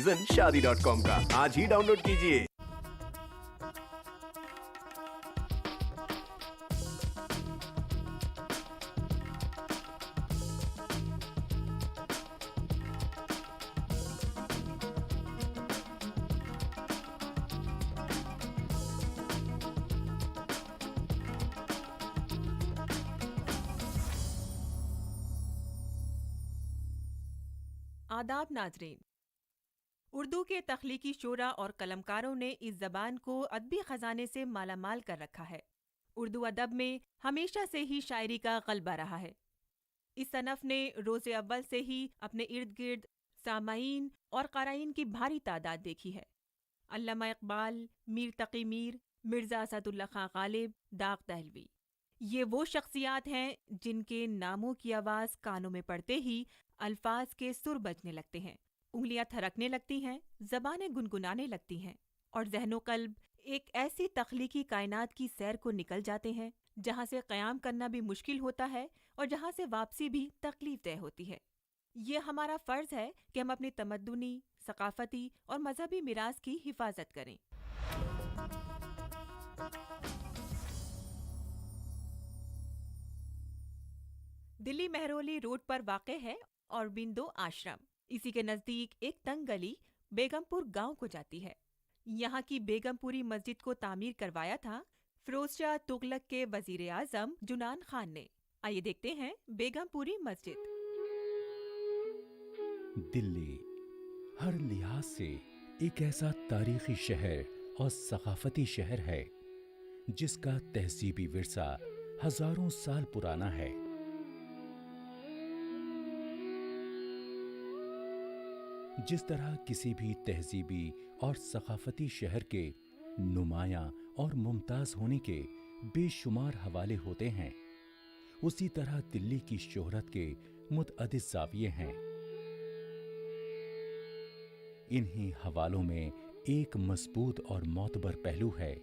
शादी.com का आज ही डाउनलोड कीजिए। आदाब नाजरीन। उर्दू के तख्लीकी शोरा और कलमकारों ने इस ज़बान को अदबी ख़जाने से मालामाल कर रखा है। उर्दू अदब में हमेशा से ही शायरी का ग़ल्बा रहा है। इस सनफ़ ने रोज़े अव्वल से ही अपने इर्द गिर्द सामाईन और क़ाराइन की भारी तादाद देखी है। अल्लामा इक़बाल, मीर तक़ी मीर, मिर्ज़ा असदुल्ला खां ग़ालिब, दाग़ दहलवी, ये वो शख्सियात हैं जिनके नामों की आवाज़ कानों में पड़ते ही अल्फाज के सुर बजने लगते हैं, उंगलियां थरकने लगती हैं, ज़बानें गुनगुनाने लगती हैं और ज़हनो क़ल्ब एक ऐसी तख्लीकी कायनात की सैर को निकल जाते हैं जहाँ से क़याम करना भी मुश्किल होता है और जहाँ से वापसी भी तकलीफ़देह होती है। ये हमारा फ़र्ज़ है कि हम अपनी तमद्दुनी, सक़ाफ़ती और मज़हबी मिरास की हिफाज़त करें। दिल्ली मेहरौली रोड पर वाक़े है औरबिंदो आश्रम। इसी के नज़दीक एक तंग गली बेगमपुर गांव को जाती है। यहाँ की बेगमपुरी मस्जिद को तामीर करवाया था फ़िरोज़ शाह तुगलक के वज़ीर आज़म जुनान खान ने। आइए देखते हैं बेगमपुरी मस्जिद। दिल्ली हर लिहाज से एक ऐसा तारीखी शहर और सकाफती शहर है जिसका तहजीबी विरसा हजारों साल पुराना है। जिस तरह किसी भी तहजीबी और सकाफती शहर के नुमायां और मुमताज होने के बेशुमार हवाले होते हैं, उसी तरह दिल्ली की शोहरत के मुतअद्दिद ज़ाविये हैं। इन्हीं हवालों में एक मजबूत और मोतबर पहलू है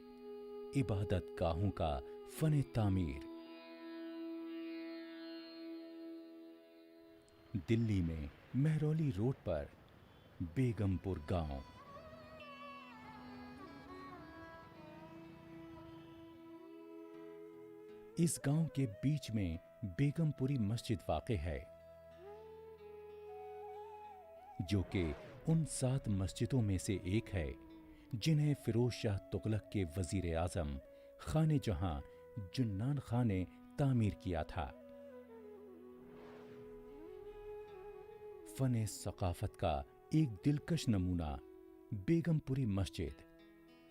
इबादत गाहों का फन तामीर। दिल्ली में मेहरौली रोड पर बेगमपुर गांव। इस गांव के बीच में बेगमपुरी मस्जिद वाक़े है, जो कि उन 7 मस्जिदों में से एक है जिन्हें फ़िरोज़ शाह तुगलक के वज़ीर आज़म खाने जहां जुन्नान खां ने तामीर किया था। फ़न सक़ाफ़त का एक दिलकश नमूना बेगमपुरी मस्जिद,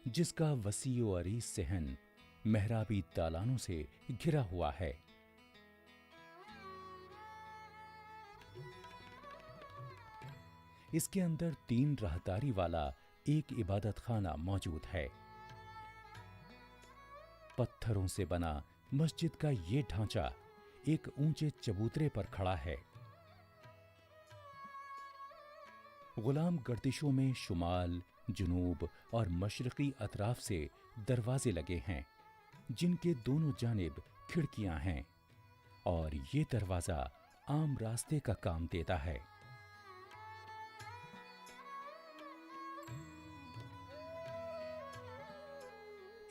जिसका वसी व अरीज़ सहन मेहराबी दालानों से घिरा हुआ है। इसके अंदर 3 राहदारी वाला एक इबादत खाना मौजूद है। पत्थरों से बना मस्जिद का ये ढांचा एक ऊंचे चबूतरे पर खड़ा है। गुलाम गर्दिशों में शुमाल, जुनूब और मशरक़ी अतराफ से दरवाजे लगे हैं, जिनके दोनों जानिब खिड़कियां हैं और ये दरवाज़ा आम रास्ते का काम देता है।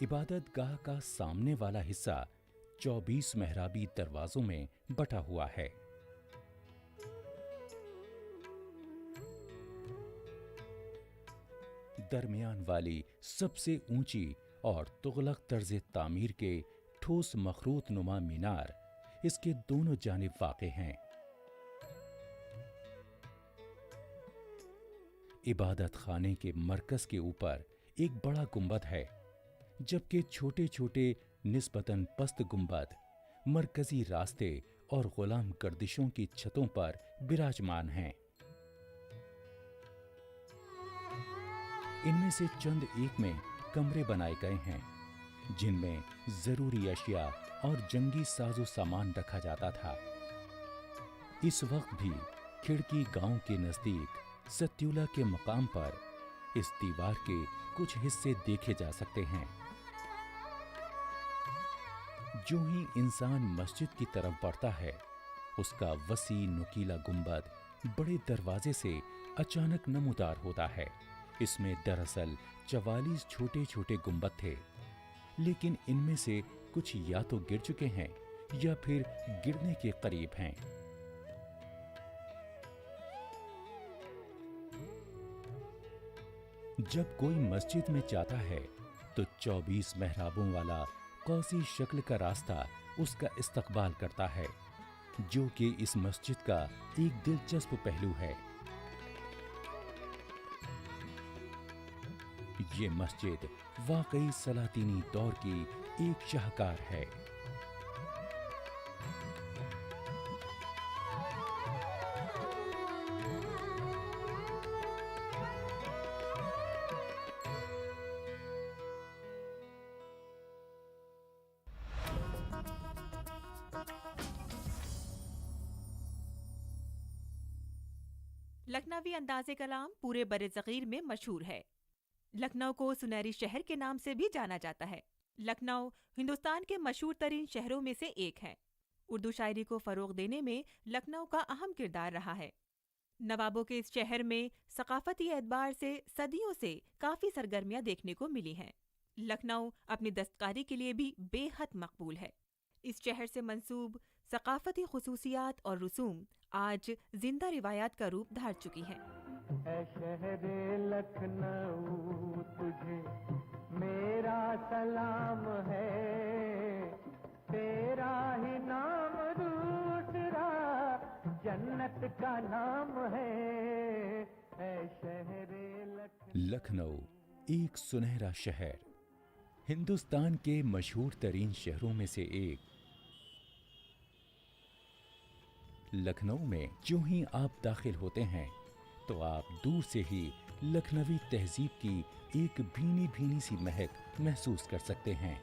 इबादत गाह का सामने वाला हिस्सा 24 मेहराबी दरवाजों में बटा हुआ है। दरमियान वाली सबसे ऊंची और तुगलक तर्ज तामीर के ठोस मखरूत नुमा मीनार इसके दोनों जानिब वाक़े हैं। इबादत खाने के मरकज के ऊपर एक बड़ा गुंबद है, जबकि छोटे छोटे निस्बतन पस्त गुंबद मरकजी रास्ते और गुलाम गर्दिशों की छतों पर विराजमान हैं। इनमें से चंद एक में कमरे बनाए गए हैं, जिनमें जरूरी अशिया और जंगी साजो सामान रखा जाता था। इस वक्त भी खिड़की गांव के नजदीक सत्युला के मकाम पर इस दीवार के कुछ हिस्से देखे जा सकते हैं। जो ही इंसान मस्जिद की तरफ बढ़ता है, उसका वसी नुकीला गुंबद बड़े दरवाजे से अचानक नमूदार होता है। इसमें दरअसल 44 छोटे छोटे गुंबद थे, लेकिन इनमें से कुछ या तो गिर चुके हैं या फिर गिरने के करीब हैं। जब कोई मस्जिद में जाता है तो 24 मेहराबों वाला कौसी शक्ल का रास्ता उसका इस्तकबाल करता है, जो कि इस मस्जिद का एक दिलचस्प पहलू है। ये मस्जिद वाकई सलातीनी दौर की एक शाहकार है। लखनवी अंदाज़े कलाम पूरे बरे-सग़ीर में मशहूर है। लखनऊ को सुनहरी शहर के नाम से भी जाना जाता है। लखनऊ हिंदुस्तान के मशहूर तरीन शहरों में से एक है। उर्दू शायरी को फ़रोग़ देने में लखनऊ का अहम किरदार रहा है। नवाबों के इस शहर में सकाफ़ती एतबार से सदियों से काफ़ी सरगर्मियाँ देखने को मिली हैं। लखनऊ अपनी दस्तकारी के लिए भी बेहद मकबूल है। इस शहर से मंसूब सकाफ़ती खुसूसियात और रसूम आज जिंदा रिवायात का रूप धार चुकी हैं। ऐ शहरे लखनऊ तुझे मेरा सलाम है, तेरा ही नाम दूसरा जन्नत का नाम है। ऐ शहरे लखनऊ एक सुनहरा शहर, हिंदुस्तान के मशहूर तरीन शहरों में से एक। लखनऊ में जो ही आप दाखिल होते हैं तो आप दूर से ही लखनवी तहजीब की एक भीनी भीनी सी महक महसूस कर सकते हैं।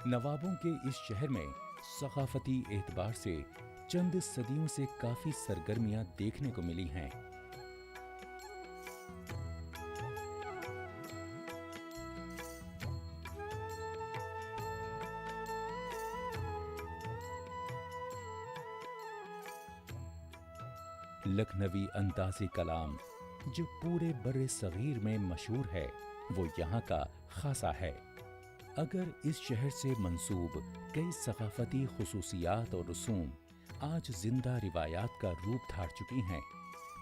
नवाबों के इस शहर में सकाफती एतबार से चंद सदियों से काफी सरगर्मियां देखने को मिली हैं। लखनवी अंदाज़े कलाम जो पूरे बड़े सगीर में मशहूर है, वो यहाँ का खासा है। अगर इस शहर से मंसूब कई सकाफती खुसूसियात और रसूम आज जिंदा रिवायात का रूप धार चुकी हैं,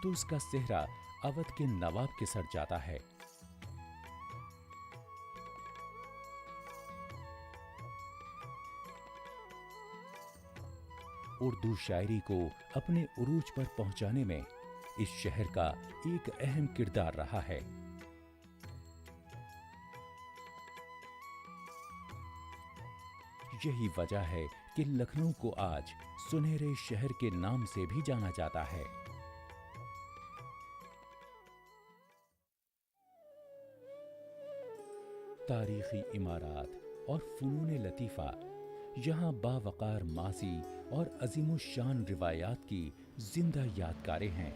तो उसका सेहरा अवध के नवाब के सर जाता है। उर्दू शायरी को अपने उरूज पर पहुंचाने में इस शहर का एक अहम किरदार रहा है। यही वजह है कि लखनऊ को आज सुनहरे शहर के नाम से भी जाना जाता है। तारीखी इमारत और फ़नून लतीफ़ा यहाँ बावकार माज़ी और अज़ीमुश्शान रिवायात की जिंदा यादगारें हैं।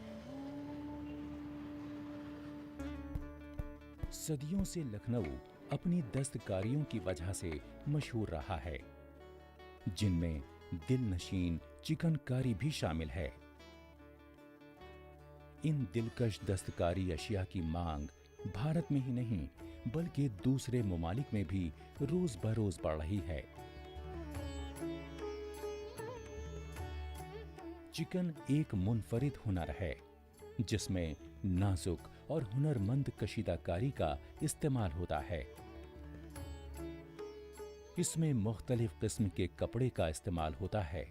सदियों से लखनऊ अपनी दस्तकारियों की वजह से मशहूर रहा है, जिनमें दिलनशीन चिकनकारी भी शामिल है। इन दिलकश दस्तकारी अशिया की मांग भारत में ही नहीं बल्कि दूसरे ममालिक में भी रोज बरोज बढ़ रही है। चिकन एक मुनफरिद हुनर है जिसमें नाजुक और हुनरमंद कशीदाकारी का इस्तेमाल होता है। इसमें मुख्तलिफ किस्म के कपड़े का इस्तेमाल होता है।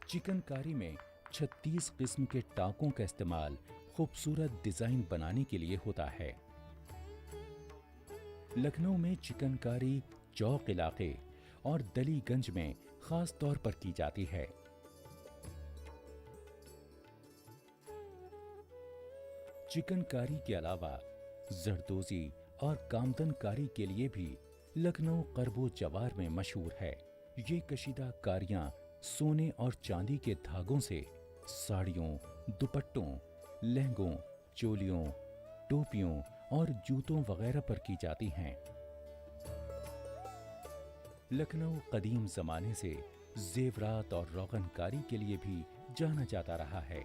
चिकनकारी में 36 किस्म के टांकों का इस्तेमाल खूबसूरत डिजाइन बनाने के लिए होता है। लखनऊ में चिकनकारी चौक इलाके और दलीगंज में खास तौर पर की जाती है। चिकनकारी के अलावा जरदोजी और कामदनकारी के लिए भी लखनऊ करबो जवार में मशहूर है। ये कशीदा कारियां सोने और चांदी के धागों से साड़ियों, दुपट्टों, लहंगों, चोलियों, टोपियों और जूतों वगैरह पर की जाती हैं। लखनऊ कदीम जमाने से जेवरात और रोगनकारी के लिए भी जाना जाता रहा है।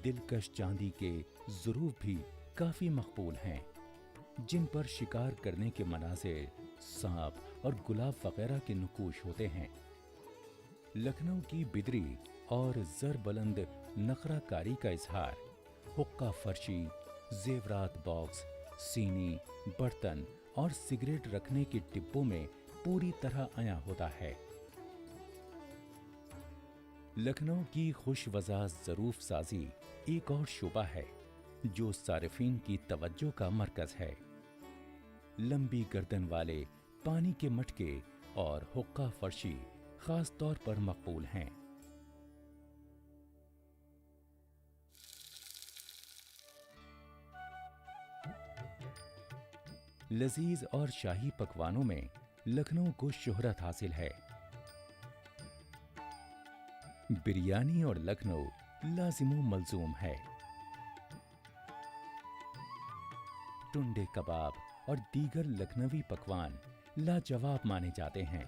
दिलकश चांदी के ज़ुरूफ भी काफी मकबूल हैं, जिन पर शिकार करने के मनाज़िर, सांप और गुलाब वगैरह के नुकूश होते हैं। लखनऊ की बिदरी और ज़र-बुलंद नखराकारी का इजहार हुक्का फर्शी, जेवरात बॉक्स, सीनी, बर्तन और सिगरेट रखने के डिब्बों में पूरी तरह आया होता है। लखनऊ की खुशवज़ा ज़रूफ साजी एक और शोबा है जो सारिफीन की तवज्जो का मरकज है। लंबी गर्दन वाले पानी के मटके और हुक्का फर्शी खास तौर पर मकबूल हैं। लजीज और शाही पकवानों में लखनऊ को शोहरत हासिल है। बिरयानी और लखनऊ लाजिमो मलजूम है। टुंडे कबाब और दीगर लखनवी पकवान लाजवाब माने जाते हैं।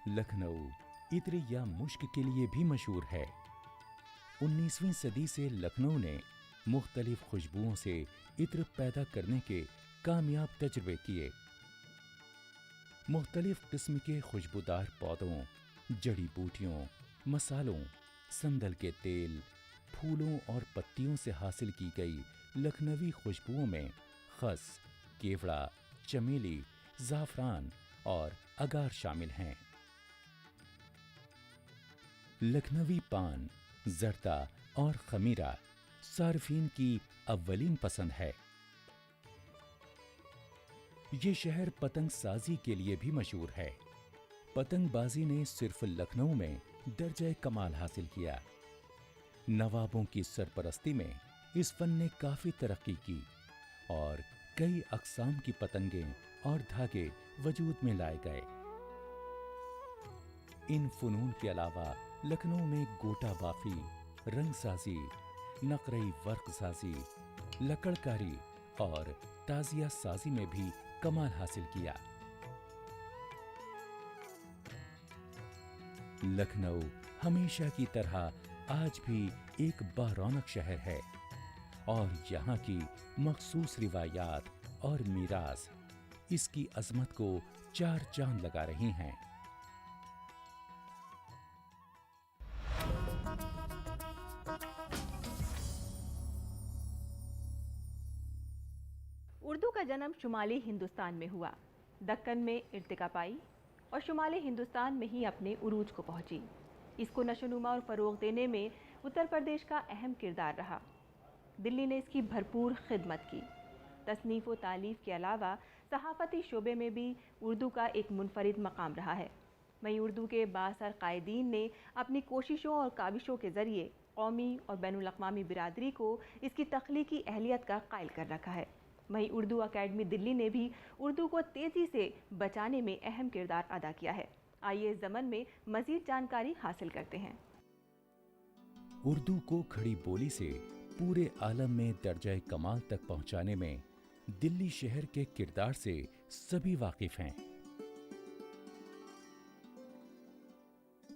लखनऊ इत्र या मुश्क के लिए भी मशहूर है। 19वीं सदी से लखनऊ ने मुख्तलिफ खुशबुओं से इत्र पैदा करने के कामयाब तजुर्बे किए। मुख्तलिफ किस्म के खुशबूदार पौधों, जड़ी बूटियों, मसालों, संदल के तेल, फूलों और पत्तियों से हासिल की गई लखनवी खुशबुओं में खस, केवड़ा, चमेली, ज़ाफ़रान और अगार शामिल हैं। लखनवी पान, जर्दा और खमीरा सार्फिन की अव्वलीन पसंद है। ये शहर पतंग साजी के लिए भी मशहूर है। पतंगबाजी ने सिर्फ लखनऊ में दर्जा कमाल हासिल किया। नवाबों की सरपरस्ती में इस फन ने काफी तरक्की की और कई अक़साम की पतंगें और धागे वजूद में लाए गए। इन फनून के अलावा लखनऊ में गोटा बाफी, रंगसाजी, नकरई वर्कसाजी, लकड़कारी और ताजिया साजी में भी कमाल हासिल किया। लखनऊ हमेशा की तरह आज भी एक बारौनक शहर है और यहाँ की मखसूस रिवायात और मीरास इसकी अजमत को चार चांद लगा रही हैं। उर्दू का जन्म शुमाली हिंदुस्तान में हुआ, दक्कन में इर्तिका पाई और शुमाली हिंदुस्तान में ही अपने उरूज को पहुंची। इसको नशोनुमा और फ़रोग़ देने में उत्तर प्रदेश का अहम किरदार रहा। दिल्ली ने इसकी भरपूर खिदमत की। तसनीफ़ व तालीफ़ के अलावा सहाफ़ती शोबे में भी उर्दू का एक मुनफरिद मकाम रहा है। वहीं उर्दू के बासर कायदीन ने अपनी कोशिशों और काविशों के ज़रिए कौमी और बैनुल-अक़वामी बिरादरी को इसकी तख्लीकी अहलियत का कायल कर रखा है। वहीं उर्दू अकेडमी दिल्ली ने भी उर्दू को तेज़ी से बचाने में अहम किरदार अदा किया है। आइए इस ज़मन में मज़ीद जानकारी हासिल करते हैं। उर्दू को खड़ी बोली से पूरे आलम में दर्जा कमाल तक पहुंचाने में दिल्ली शहर के किरदार से सभी वाकिफ हैं।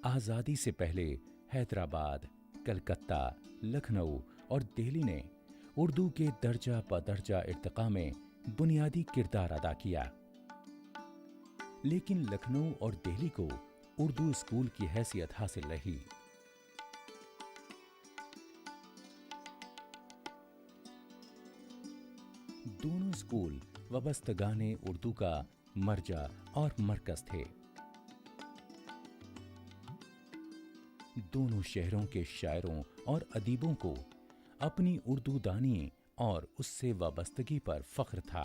आज़ादी से पहले हैदराबाद, कलकत्ता, लखनऊ और दिल्ली ने उर्दू के दर्जा बदर्जा इर्तिका में बुनियादी किरदार अदा किया, लेकिन लखनऊ और दिल्ली को उर्दू स्कूल की हैसियत हासिल रही। दोनों स्कूल वबस्तगाने उर्दू का मर्जा और मरकज थे। दोनों शहरों के शायरों और अदीबों को अपनी उर्दू दानी और उससे वाबस्तगी पर फख्र था।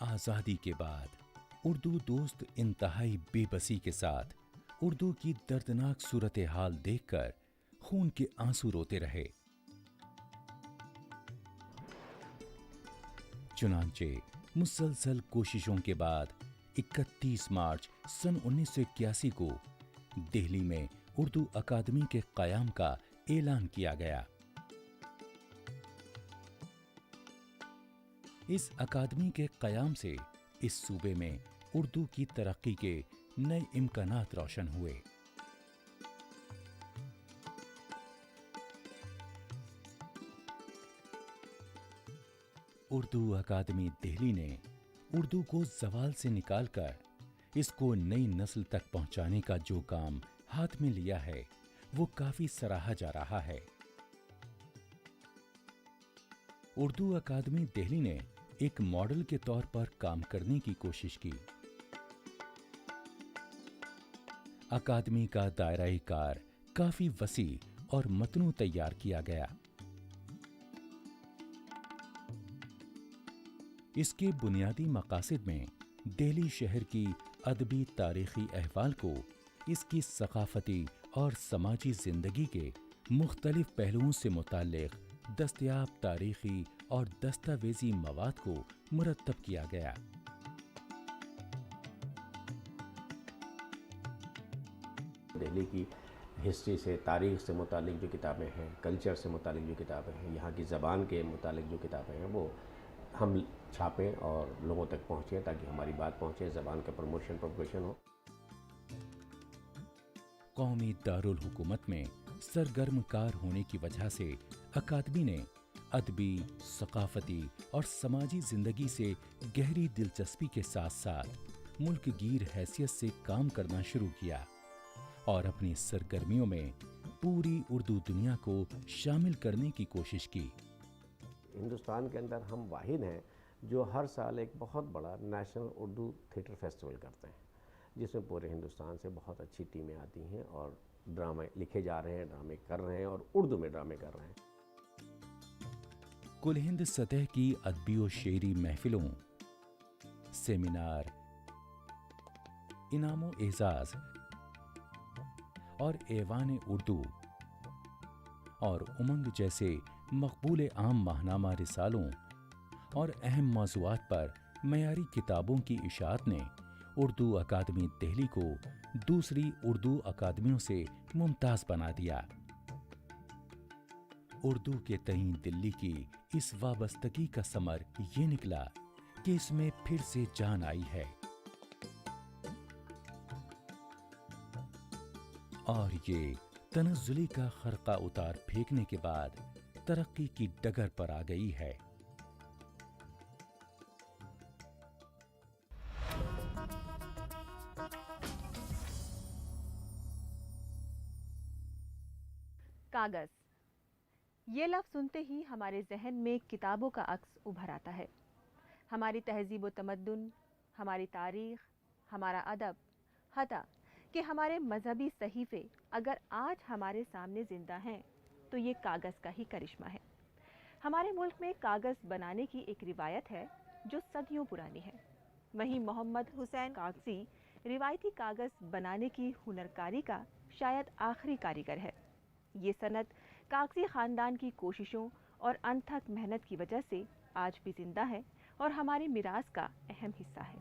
आजादी के बाद उर्दू दोस्त इंतहाई बेबसी के साथ उर्दू की दर्दनाक सूरत हाल देखकर खून के आंसू रोते रहे। चुनांचे मुसलसल कोशिशों के बाद 31 मार्च सन 1981 को दिल्ली में उर्दू अकादमी के क़याम का ऐलान किया गया। इस अकादमी के क़याम से इस सूबे में उर्दू की तरक्की के नए इम्कानात रोशन हुए। उर्दू अकादमी दिल्ली ने उर्दू को ज़वाल से निकालकर इसको नई नस्ल तक पहुंचाने का जो काम हाथ में लिया है वो काफी सराहा जा रहा है। उर्दू अकादमी दिल्ली ने एक मॉडल के तौर पर काम करने की कोशिश की। अकादमी का दायरा कार काफी वसी और मतनू तैयार किया गया। इसके बुनियादी मकासद में दिल्ली शहर की अदबी तारीखी अहवाल को इसकी सकाफती और समाजी जिंदगी के मुख्तलिफ पहलुओं से मुताल्लिक दस्तयाब तारीखी और दस्तावेजी मवाद को मुरतब किया गया। दिल्ली की हिस्ट्री से, तारीख से मुतालिक जो किताबें हैं, कल्चर से मुतालिक जो किताबें हैं, यहाँ की ज़बान के मुतालिक जो किताबें हैं वो हम छापें और लोगों तक पहुँचें ताकि हमारी बात पहुँचे, ज़बान का प्रोमोशन हो। कौमी दारुल हुकूमत में सरगर्म कार होने की वजह से अकादमी ने अदबी, सकाफती और समाजी जिंदगी से गहरी दिलचस्पी के साथ साथ मुल्कगीर हैसियत से काम करना शुरू किया और अपनी सरगर्मियों में पूरी उर्दू दुनिया को शामिल करने की कोशिश की। हिंदुस्तान के अंदर हम वाहिद हैं जो हर साल एक बहुत बड़ा नेशनल उर्दू थिएटर फेस्टिवल करते हैं, जिसमें पूरे हिंदुस्तान से बहुत अच्छी टीमें आती हैं और ड्रामे लिखे जा रहे हैं, ड्रामे कर रहे हैं और उर्दू में ड्रामे कर रहे हैं। कुल हिंद सतह की अदबी व शेरी महफिलों, सेमिनार, इनामो एजाज और ऐवान उर्दू और उमंग जैसे मकबूल आम माहनामा रिसालों और अहम मौज़ूआत पर मयारी किताबों की इशाअत ने उर्दू अकादमी दिल्ली को दूसरी उर्दू अकादमियों से मुमताज़ बना दिया। उर्दू के तईं दिल्ली की इस वाबस्तगी का समर ये निकला कि इसमें फिर से जान आई है और ये तनज़्ज़ुली का खरका उतार फेंकने के बाद तरक्की की डगर पर आ गई है। कागज, ये लफ्ज़ सुनते ही हमारे जहन में किताबों का अक्स उभर आता है। हमारी तहजीब व तमद्दुन, हमारी तारीख, हमारा अदब, हता कि हमारे मजहबी सहीफ़े अगर आज हमारे सामने ज़िंदा हैं तो ये कागज़ का ही करिश्मा है। हमारे मुल्क में कागज़ बनाने की एक रिवायत है जो सदियों पुरानी है। वहीं मोहम्मद हुसैन कागज़ी रिवायती कागज़ बनाने की हुनरकारी का शायद आखिरी कारीगर है। ये सनत कागज़ी ख़ानदान की कोशिशों और अनथक मेहनत की वजह से आज भी जिंदा है और हमारी मिरास का अहम हिस्सा है।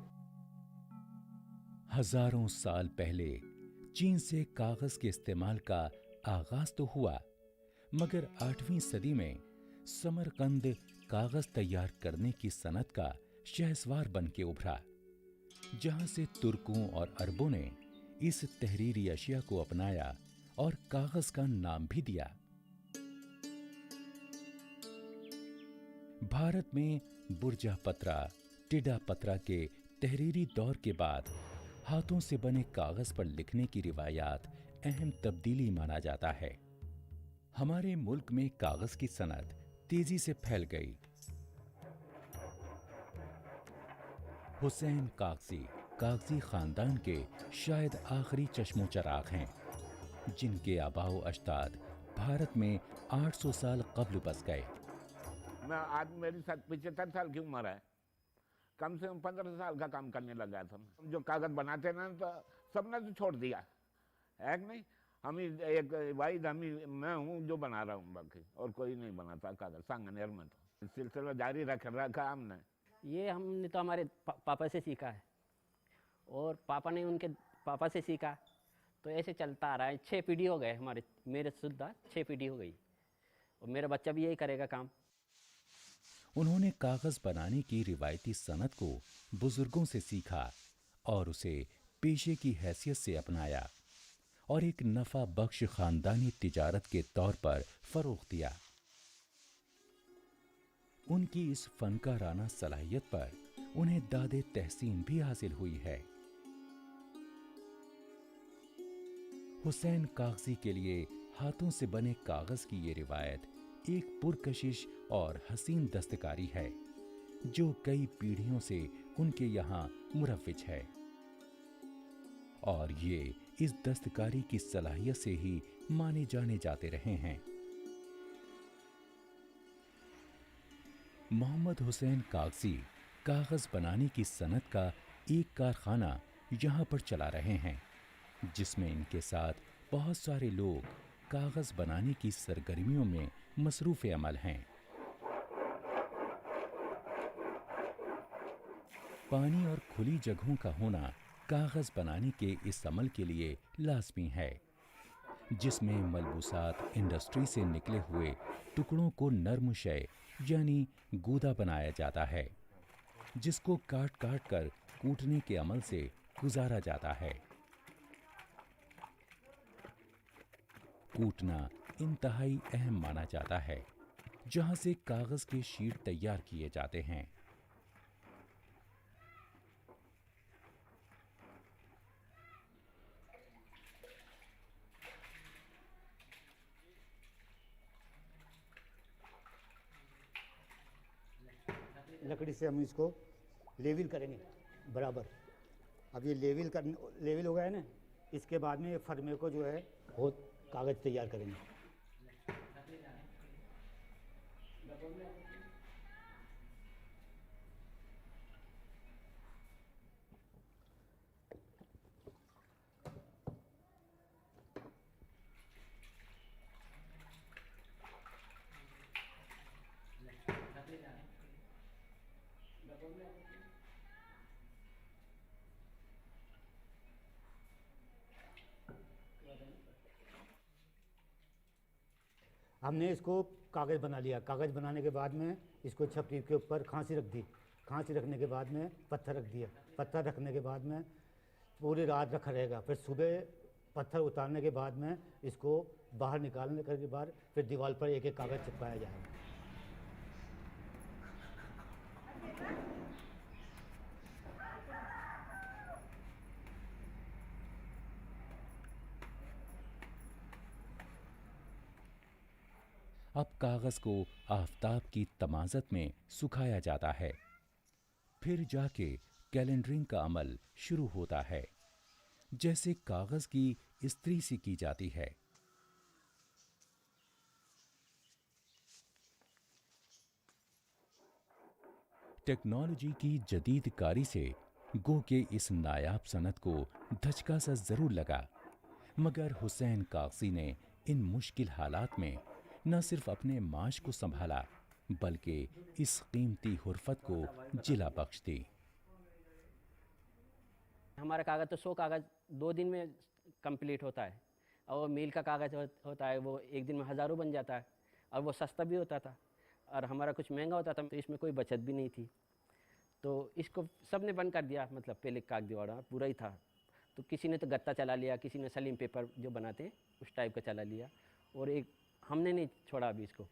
हजारों साल पहले चीन से कागज के इस्तेमाल का आगाज तो हुआ, मगर 8वीं सदी में समरकंद कागज तैयार करने की सनत का शहसवार बन के उभरा, जहां से तुर्कों और अरबों ने इस तहरीरी अशिया को अपनाया और कागज का नाम भी दिया। भारत में बुर्जा पत्रा, टिडा पत्रा के तहरीरी दौर के बाद हाथों से बने कागज पर लिखने की रिवायात अहम तब्दीली माना जाता है। हमारे मुल्क में कागज की सनत तेजी से फैल गई। हुसैन कागजी कागजी खानदान के शायद आखिरी चश्मो चराग हैं, जिनके आबाओ अजदाद भारत में 800 साल कब्ल बस गए। मैं आज मेरी 75 साल की उम्र है, कम से कम 15 साल का काम करने लगा था। जो कागज बनाते ना तो सबने तो छोड़ दिया है कि नहीं। हम ही एक वाहिद मैं हूँ जो बना रहा हूँ, बाकी और कोई नहीं बनाता कागज। सांगनेर में तो सिलसिला जारी रखा हमने। ये हमने तो हमारे पापा से सीखा है और पापा ने उनके पापा से सीखा, तो ऐसे चलता आ रहा है। 6 पीढ़ी हो गए हमारे, मेरे सुधा 6 पीढ़ी हो गई और मेरा बच्चा भी यही करेगा काम। उन्होंने कागज बनाने की रिवायती सनत को बुजुर्गों से सीखा और उसे पेशे की हैसियत से अपनाया और एक नफा बख्श खानदानी तिजारत के तौर पर फरोग दिया। उनकी इस फनकाराना सलाहियत पर उन्हें दादे तहसीन भी हासिल हुई है। हुसैन कागजी के लिए हाथों से बने कागज की ये रिवायत एक पुरकशिश और हसीन दस्तकारी है जो कई पीढ़ियों से उनके यहाँ मुरव्विज है और ये इस दस्तकारी की सलाहियत से ही माने जाने जाते रहे हैं। मोहम्मद हुसैन कागजी कागज बनाने की सनत का एक कारखाना यहाँ पर चला रहे हैं जिसमें इनके साथ बहुत सारे लोग कागज बनाने की सरगर्मियों में मसरूफ़ अमल हैं। पानी और खुली जगहों का होना कागज बनाने के इस अमल के लिए लाजमी है, जिसमें मलबूसात इंडस्ट्री से निकले हुए टुकड़ों को नर्म शय यानी गूदा बनाया जाता है, जिसको काट काट कर कूटने के अमल से गुजारा जाता है। कूटना इंतहाई अहम माना जाता है, जहां से कागज के शीट तैयार किए जाते हैं। लकड़ी से हम इसको लेवल करेंगे बराबर। अब ये लेवल हो गया है ना, इसके बाद में ये फर्मे को जो है वो कागज़ तैयार करेंगे। हमने इसको कागज़ बना लिया। कागज़ बनाने के बाद में इसको छपरी के ऊपर खांसी रख दी। खांसी रखने के बाद में पत्थर रख दिया। पत्थर रखने के बाद में पूरी रात रखा रहेगा। फिर सुबह पत्थर उतारने के बाद में इसको बाहर निकालने के बाद फिर दीवार पर एक एक कागज़ चिपकाया जाएगा। अब कागज को आफताब की तमाजत में सुखाया जाता है, फिर जाके कैलेंडरिंग का अमल शुरू होता है, जैसे कागज की इस्त्री सी की जाती है। टेक्नोलॉजी की जदीद कारी से गो के इस नायाब सनत को धचका सा जरूर लगा, मगर हुसैन कागजी ने इन मुश्किल हालात में न सिर्फ अपने माश को संभाला बल्कि इस कीमती हुर्फत को जिला बख्श दी। हमारा कागज़ तो 100 कागज़ 2 दिन में कंप्लीट होता है और मील का कागज़ होता है वो 1 दिन में हज़ारों बन जाता है और वो सस्ता भी होता था और हमारा कुछ महंगा होता था, तो इसमें कोई बचत भी नहीं थी। तो इसको सब ने बंद कर दिया, मतलब पहले कागज़वाड़ा पूरा ही था, तो किसी ने तो गत्ता चला लिया, किसी ने सलीम पेपर जो बनाते हैं उस टाइप का चला लिया और एक हमने नहीं छोड़ा अभी इसको।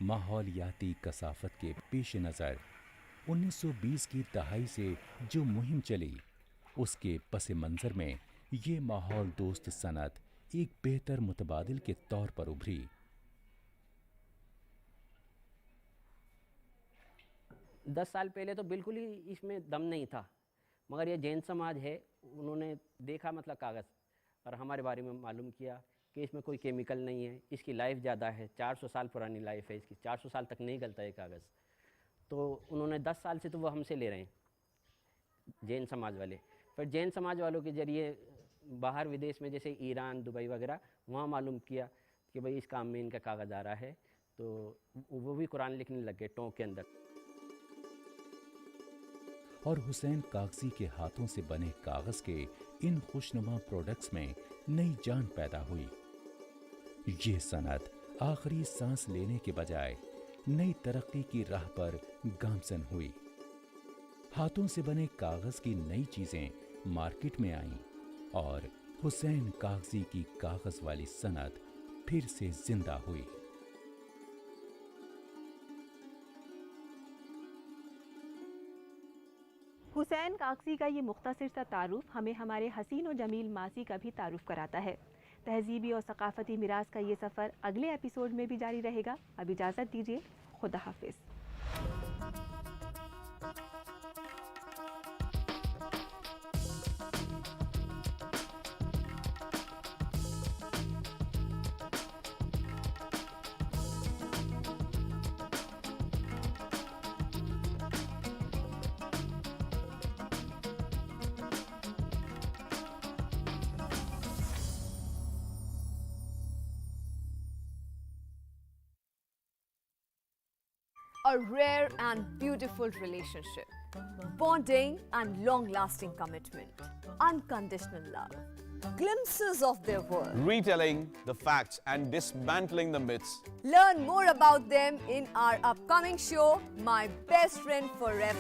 माहौलियाती कसाफत के पेश नज़र 1920 की दहाई से जो मुहिम चली, उसके पस मंज़र में ये माहौल दोस्त सनत एक बेहतर मुतबादिल के तौर पर उभरी। दस साल पहले तो बिल्कुल ही इसमें दम नहीं था, मगर ये जैन समाज है, उन्होंने देखा मतलब कागज़ और हमारे बारे में मालूम किया कि इसमें कोई केमिकल नहीं है, इसकी लाइफ ज़्यादा है, 400 साल पुरानी लाइफ है इसकी, 400 साल तक नहीं गलता है कागज़। तो उन्होंने 10 साल से तो वो हमसे ले रहे हैं जैन समाज वाले। फिर जैन समाज वालों के ज़रिए बाहर विदेश में जैसे ईरान, दुबई वगैरह, वहाँ मालूम किया कि भाई इस काम में इनका कागज़ आ रहा है, तो वो भी कुरान लिखने लग गए टोंक के अंदर। और हुसैन कागजी के हाथों से बने कागज के इन खुशनुमा प्रोडक्ट्स में नई जान पैदा हुई। ये सनत आखिरी सांस लेने के बजाय नई तरक्की की राह पर गामजन हुई। हाथों से बने कागज की नई चीजें मार्केट में आईं और हुसैन कागजी की कागज वाली सनत फिर से जिंदा हुई। हुसैन कागजी का ये मुख्तसर सा तारुफ हमें हमारे हसीन और जमील मासी का भी तारुफ कराता है। तहजीबी और सकाफती मिरास का ये सफ़र अगले एपिसोड में भी जारी रहेगा। अब इजाज़त दीजिए, खुदा हाफिज़। A rare and beautiful relationship, bonding and long-lasting commitment, unconditional love, glimpses of their world. Retelling the facts and dismantling the myths. Learn more about them in our upcoming show, My Best Friend Forever.